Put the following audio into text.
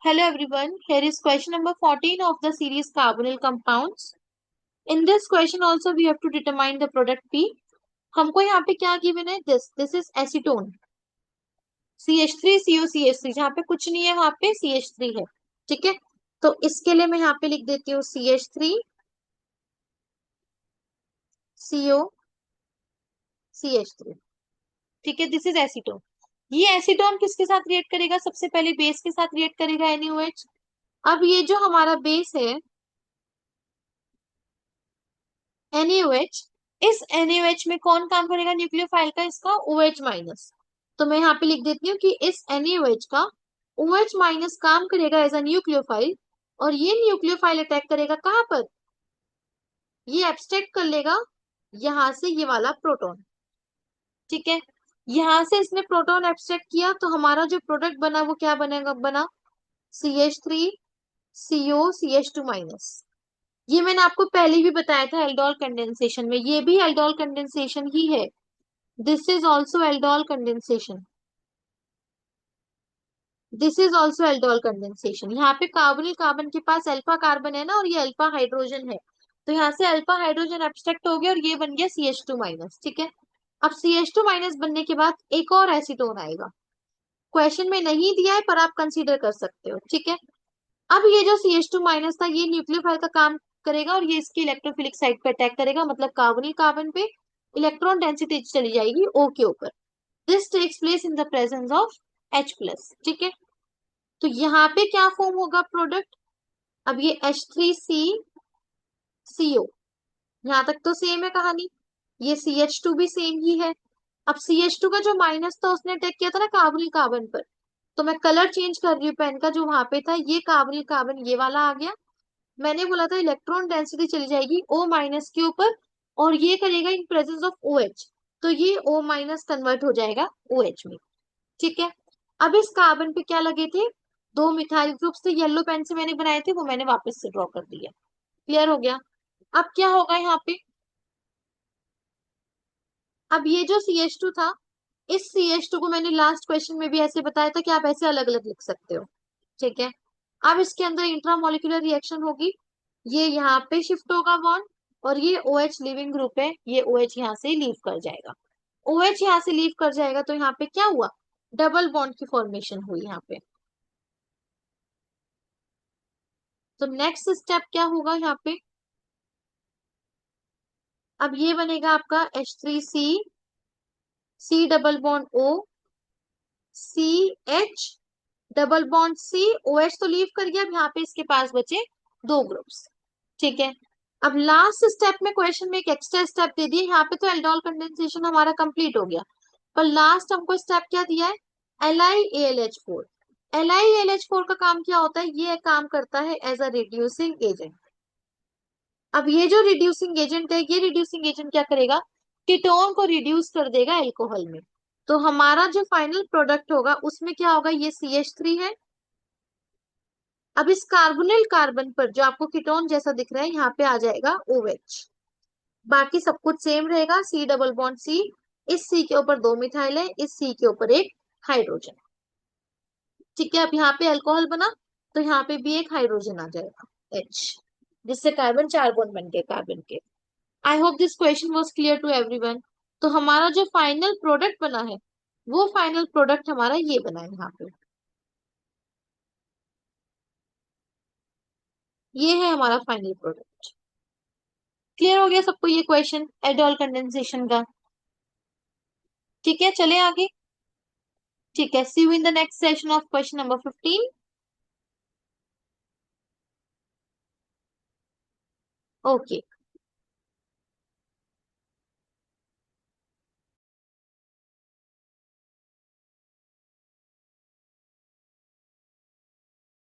Hello everyone, here is question number 14 of the series carbonyl compounds. In this question also we have to determine the product P. हमको यहाँ पे क्या given है? This is acetone CH3COCH3 जहाँ पे कुछ नहीं है वहां पे CH3 है. ठीक है, तो इसके लिए मैं यहाँ पे लिख देती हूँ CH3COCH3. ठीक है, दिस इज एसीटोन. ये एसीटोन किसके साथ रिएक्ट करेगा? सबसे पहले बेस के साथ रिएक्ट करेगा NaOH. अब ये जो हमारा बेस है NaOH, इस NaOH में कौन काम करेगा न्यूक्लियोफाइल का? इसका OH माइनस. तो मैं यहाँ पे लिख देती हूँ कि इस NaOH का OH माइनस काम करेगा एज अ न्यूक्लियोफाइल. और ये न्यूक्लियोफाइल अटैक करेगा कहाँ पर? ये एब्स्ट्रैक्ट कर लेगा यहाँ से ये वाला प्रोटॉन. ठीक है, यहाँ से इसने प्रोटॉन एब्स्ट्रैक्ट किया तो हमारा जो प्रोडक्ट बना वो क्या बनेगा? बना CH3CO CH2 माइनस. ये मैंने आपको पहले भी बताया था एल्डोल कंडेंसेशन में, ये भी एल्डोल कंडेंसेशन ही है. This is also aldol condensation. This is also aldol condensation. यहाँ पे कार्बोनिल कार्बन के पास अल्फा कार्बन है ना, और ये अल्फा हाइड्रोजन है. तो यहाँ से अल्फा हाइड्रोजन एब्स्ट्रैक्ट हो गया और ये बन गया CH2 माइनस. ठीक है, अब CH2 माइनस बनने के बाद एक और एसीटोन आएगा. क्वेश्चन में नहीं दिया है पर आप कंसीडर कर सकते हो. ठीक है, अब ये जो CH2 माइनस था ये न्यूक्लियोफाइल का काम करेगा और ये इसकी इलेक्ट्रोफिलिक साइड पे अटैक करेगा, मतलब कार्बोनिल कार्बन पे इलेक्ट्रॉन डेंसिटी चली जाएगी O के ऊपर. This takes place in the presence of H plus. ठीक है, तो यहाँ पे क्या फॉर्म होगा प्रोडक्ट? अब ये H3CCO, यहाँ तक तो सेम है कहानी. ये CH2 भी सेम ही है. अब CH2 का जो माइनस था उसने अटैक किया था ना कार्बोनिल कार्बन पर. तो मैं कलर चेंज कर रही हूँ पेन का, जो वहां पे था ये कार्बोनिल कार्बन ये वाला आ गया. मैंने बोला था इलेक्ट्रॉन डेंसिटी चली जाएगी O माइनस के ऊपर और ये करेगा इन प्रेजेंस ऑफ OH. तो ये O माइनस कन्वर्ट हो जाएगा OH में. ठीक है, अब इस कार्बन पे क्या लगे थे? दो मिथाइल ग्रुप्स थे, येलो पेन से मैंने बनाए थे, वो मैंने वापस से ड्रॉ कर दिया. क्लियर हो गया? अब क्या होगा यहाँ पे? अब ये जो CH2 था, इस CH2 को मैंने लास्ट क्वेश्चन में भी ऐसे बताया था कि आप ऐसे अलग अलग लिख सकते हो. ठीक है, अब इसके अंदर इंट्रामोलिकुलर रिएक्शन होगी. ये यहाँ पे शिफ्ट होगा बॉन्ड और ये OH लिविंग ग्रुप है, ये OH यहाँ से लीव कर जाएगा. OH यहाँ से लीव कर जाएगा तो यहाँ पे क्या हुआ? डबल बॉन्ड की फॉर्मेशन हुई यहाँ पे. तो नेक्स्ट स्टेप क्या होगा यहाँ पे? अब ये बनेगा आपका H3C double bond O CH double bond C OH तो लीव कर गया. अब यहाँ पे इसके पास बचे दो ग्रुप्स. ठीक है, अब लास्ट स्टेप में क्वेश्चन में एक एक्स्ट्रा स्टेप दे दिया. यहाँ पे तो एल्डोल कंडेंसेशन हमारा कंप्लीट हो गया, पर लास्ट हमको स्टेप क्या दिया है? LiAlH4. LiAlH4 का काम क्या होता है? ये काम करता है एज अ रिड्यूसिंग एजेंट. अब ये जो रिड्यूसिंग एजेंट है, ये रिड्यूसिंग एजेंट क्या करेगा? कीटोन को रिड्यूस कर देगा एल्कोहल में. तो हमारा जो फाइनल प्रोडक्ट होगा उसमें क्या होगा? ये CH3 है. अब इस कार्बोनिल कार्बन पर जो आपको कीटोन जैसा दिख रहा है यहाँ पे आ जाएगा OH. बाकी सब कुछ सेम रहेगा. C डबल बॉन्ड C, इस C के ऊपर दो मिथाइल है, इस C के ऊपर एक हाइड्रोजन. ठीक है, अब यहाँ पे अल्कोहल बना तो यहाँ पे भी एक हाइड्रोजन आ जाएगा H, जिससे कार्बन चार बॉन्ड बन गए कार्बन के. I hope this question was clear to everyone. तो हमारा जो फाइनल प्रोडक्ट बना है वो फाइनल प्रोडक्ट हमारा ये बना है यहाँ पे. ये है हमारा फाइनल प्रोडक्ट. क्लियर हो गया सबको ये क्वेश्चन एल्डोल कंडेंसेशन का? ठीक है, चले आगे. ठीक है, see you in the next session of question number 15. Okay.